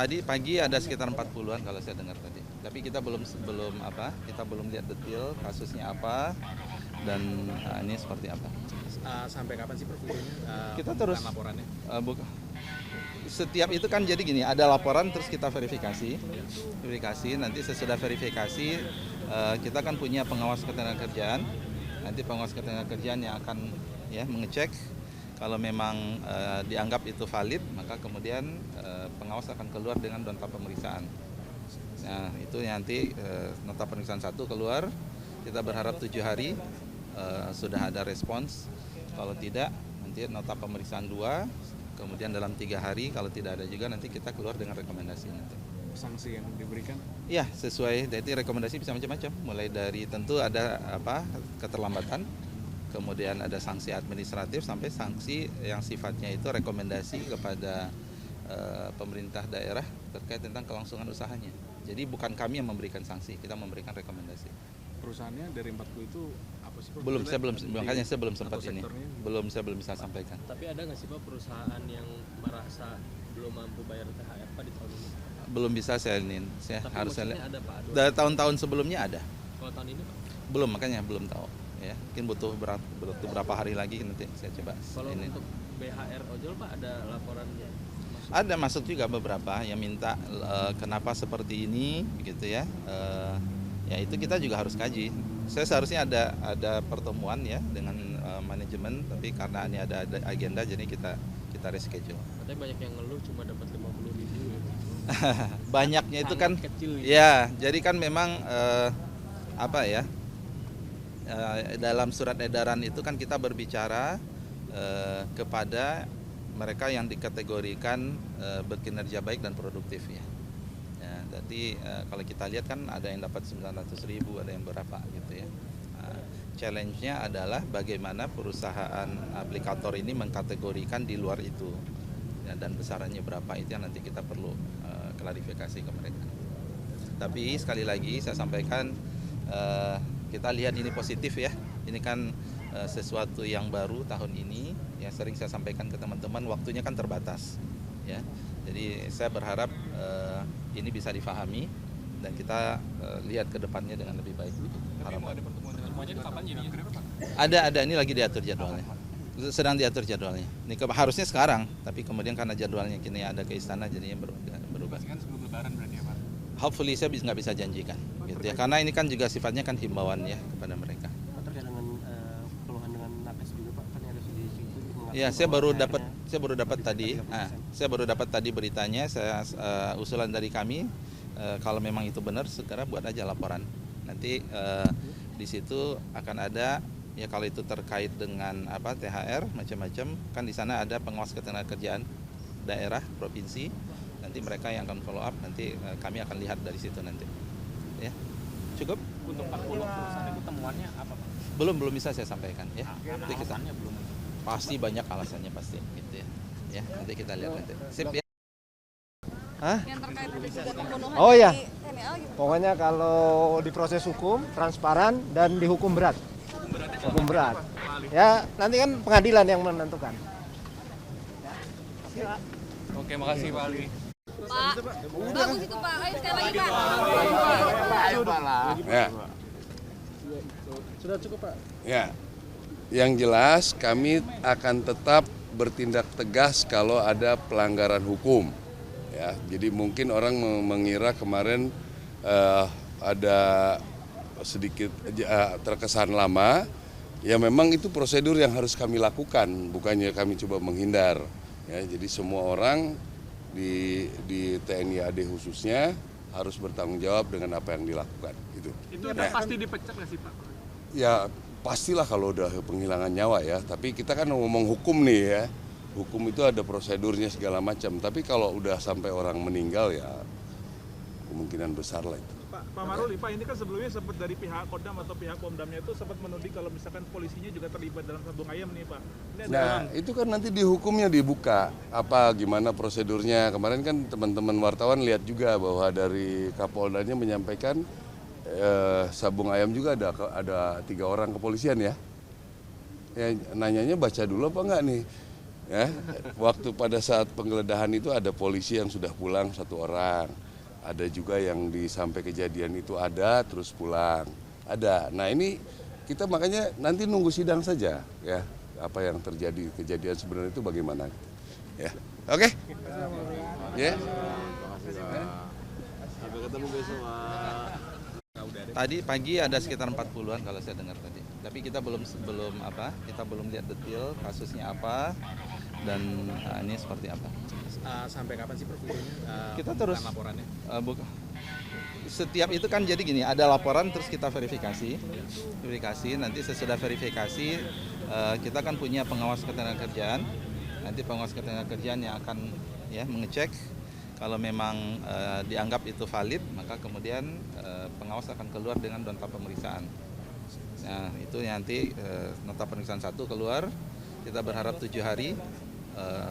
Tadi pagi ada sekitar 40-an kalau saya dengar tadi. Tapi kita kita belum lihat detail kasusnya apa dan ini seperti apa. Sampai kapan sih Prof ini Kita terus laporannya? Setiap itu kan jadi gini, ada laporan terus kita verifikasi. Nanti sesudah verifikasi kita kan punya pengawas ketenagakerjaan. Nanti pengawas ketenagakerjaan yang akan mengecek kalau memang dianggap itu valid, maka kemudian pengawas akan keluar dengan nota pemeriksaan. Nah, itu nanti nota pemeriksaan 1 keluar, kita berharap 7 hari sudah ada respons. Kalau tidak, nanti nota pemeriksaan 2, kemudian dalam 3 hari, kalau tidak ada juga nanti kita keluar dengan rekomendasi nanti. Sanksi yang diberikan? Iya, sesuai, jadi rekomendasi bisa macam-macam. Mulai dari tentu ada keterlambatan, kemudian ada sanksi administratif sampai sanksi yang sifatnya itu rekomendasi kepada pemerintah daerah terkait tentang kelangsungan usahanya. Jadi bukan kami yang memberikan sanksi, kita memberikan rekomendasi. Perusahaannya dari 40 itu apa sih Prof? Makanya saya belum sempat ini. Saya belum bisa sampaikan. Tapi ada nggak sih Pak perusahaan yang merasa belum mampu bayar THR Pak di tahun ini? Belum bisa saya harus lihat. Ada Pak? Dari tahun-tahun sebelumnya ada. Kalau tahun ini Pak? Belum, makanya belum tahu. Ya, mungkin butuh berapa hari lagi nanti saya coba. Kalau untuk BHR ojol Pak ada laporan? Ada masuk juga beberapa yang minta kenapa seperti ini, begitu ya. Ya itu kita juga harus kaji. Saya seharusnya ada pertemuan ya dengan manajemen, tapi karena ini ada agenda jadi kita reschedule. Katanya banyak yang ngeluh cuma dapat 50.000. Banyaknya itu kan kecil, ya, jadi kan memang dalam surat edaran itu kan kita berbicara kepada mereka yang dikategorikan berkinerja baik dan produktif ya. Jadi kalau kita lihat kan ada yang dapat 900.000, ada yang berapa gitu ya. Challenge-nya adalah bagaimana perusahaan aplikator ini mengkategorikan di luar itu ya, dan besarannya berapa, itu yang nanti kita perlu klarifikasi ke mereka. Tapi sekali lagi saya sampaikan kita lihat ini positif ya. Ini kan sesuatu yang baru tahun ini ya, sering saya sampaikan ke teman-teman, waktunya kan terbatas ya. Jadi saya berharap ini bisa difahami dan kita lihat ke depannya dengan lebih baik. Harapan. Ada, ini lagi diatur jadwalnya. Sedang diatur jadwalnya. Ini harusnya sekarang, tapi kemudian karena jadwalnya kini ada ke istana jadinya berubah. Kan sebelum lebaran berarti ya Pak? Hopefully saya nggak bisa janjikan gitu ya. Karena ini kan juga sifatnya kan himbauan ya kepada mereka. Terkait dengan keluhan dengan nakes juga Pak, kan harus disinggung. Ya, saya baru dapat tadi. Saya baru dapat tadi beritanya. Usulan dari kami, kalau memang itu benar, segera buat aja laporan. Nanti di situ akan ada ya, kalau itu terkait dengan THR macam-macam, kan di sana ada pengawas ketenagakerjaan daerah, provinsi. Nanti mereka yang akan follow up. Nanti kami akan lihat dari situ nanti. Ya, cukup. Untuk 40 perusahaan itu temuannya apa Pak? Belum bisa saya sampaikan ya. Nanti kita belum. pasti banyak alasannya pasti gitu ya. Ya, nanti kita lihat nanti. Sip ya. Hah? Yang terkait ada juga pembunuhan Oh, iya. di TNL gitu. Pokoknya kalau diproses hukum, transparan dan dihukum berat. Hukum berat. Ya, nanti kan pengadilan yang menentukan. Oke, makasih Pak Ali. Pak, bagus itu Pak. Ayo sekali lagi Pak. Ya. Sudah cukup Pak. Ya, yang jelas kami akan tetap bertindak tegas kalau ada pelanggaran hukum. Ya, jadi mungkin orang mengira kemarin ada sedikit terkesan lama. Ya memang itu prosedur yang harus kami lakukan, bukannya kami coba menghindar. Ya, jadi semua orang di TNI AD khususnya harus bertanggung jawab dengan apa yang dilakukan. Gitu. Itu udah pasti dipecat nggak sih Pak? Ya pastilah kalau udah penghilangan nyawa ya, tapi kita kan ngomong hukum nih ya, hukum itu ada prosedurnya segala macam, tapi kalau udah sampai orang meninggal ya kemungkinan besar lah itu. Pak Maruli, Pak ini kan sebelumnya sempat dari pihak Kodam atau pihak Pomdamnya itu sempat menuding kalau misalkan polisinya juga terlibat dalam sabung ayam nih Pak. Nah itu kan nanti di hukumnya dibuka, gimana prosedurnya. Kemarin kan teman-teman wartawan lihat juga bahwa dari Kapoldanya menyampaikan sabung ayam juga ada 3 orang kepolisian ya. Ya nanyanya baca dulu apa enggak nih. Ya, waktu pada saat penggeledahan itu ada polisi yang sudah pulang 1 orang, ada juga yang sampai kejadian itu ada terus pulang, ada. Nah ini kita makanya nanti nunggu sidang saja ya, apa yang terjadi kejadian sebenarnya itu bagaimana. Ya, oke. Ya. Sampai ketemu besok, Pak. Tadi pagi ada sekitar 40-an kalau saya dengar tadi. Tapi kita belum kita belum lihat detail kasusnya apa dan ini seperti apa. Sampai kapan sih Prof? Kita terus laporannya. Setiap itu kan jadi gini, ada laporan terus kita verifikasi, nanti sesudah verifikasi kita kan punya pengawas ketenagakerjaan, nanti pengawas ketenagakerjaan yang akan mengecek kalau memang dianggap itu valid, maka kemudian pengawas akan keluar dengan nota pemeriksaan. Nah itu nanti nota pemeriksaan 1 keluar, kita berharap 7 hari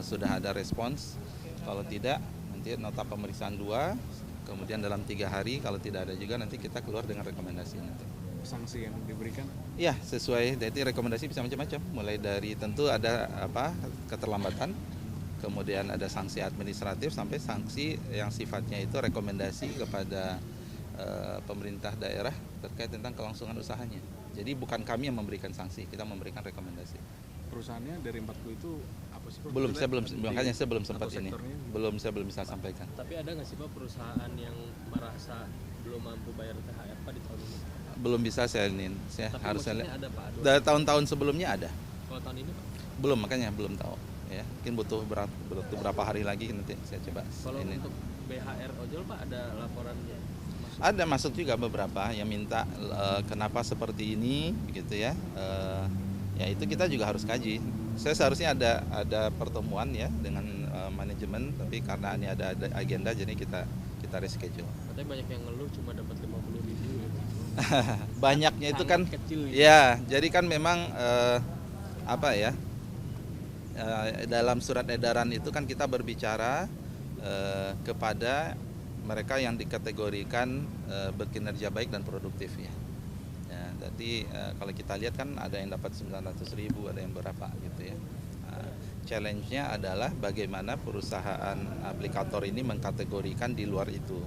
sudah ada respons, kalau tidak nanti nota pemeriksaan 2, kemudian dalam 3 hari kalau tidak ada juga nanti kita keluar dengan rekomendasi nanti. Sanksi yang diberikan? Ya sesuai, jadi rekomendasi bisa macam-macam, mulai dari tentu ada keterlambatan, kemudian ada sanksi administratif sampai sanksi yang sifatnya itu rekomendasi kepada pemerintah daerah terkait tentang kelangsungan usahanya. Jadi bukan kami yang memberikan sanksi, kita memberikan rekomendasi. Perusahaannya dari 40 itu apa sih Prof? Makanya saya belum sempat ini, sektornya? saya belum bisa sampaikan. Tapi ada nggak sih Pak perusahaan yang merasa belum mampu bayar THR Pak di tahun ini? Belum bisa saya Tapi harusnya maksudnya ada Pak? dari tahun-tahun sebelumnya ada. Kalau tahun ini Pak? Belum, makanya belum tahu. Ya, mungkin butuh berapa hari lagi nanti saya coba. Kalau untuk BHR ojol Pak ada laporan? Ada masuk juga beberapa yang minta kenapa seperti ini, begitu ya. Ya itu kita juga harus kaji. Saya seharusnya ada pertemuan ya dengan manajemen, tapi karena ini ada agenda jadi kita reschedule. Katanya banyak yang ngeluh cuma dapat 50.000. Banyaknya itu kan, kecil, ya. Jadi kan memang dalam surat edaran itu kan kita berbicara kepada mereka yang dikategorikan berkinerja baik dan produktif ya. Jadi kalau kita lihat kan ada yang dapat 900.000, ada yang berapa gitu ya. Challenge-nya adalah bagaimana perusahaan aplikator ini mengkategorikan di luar itu.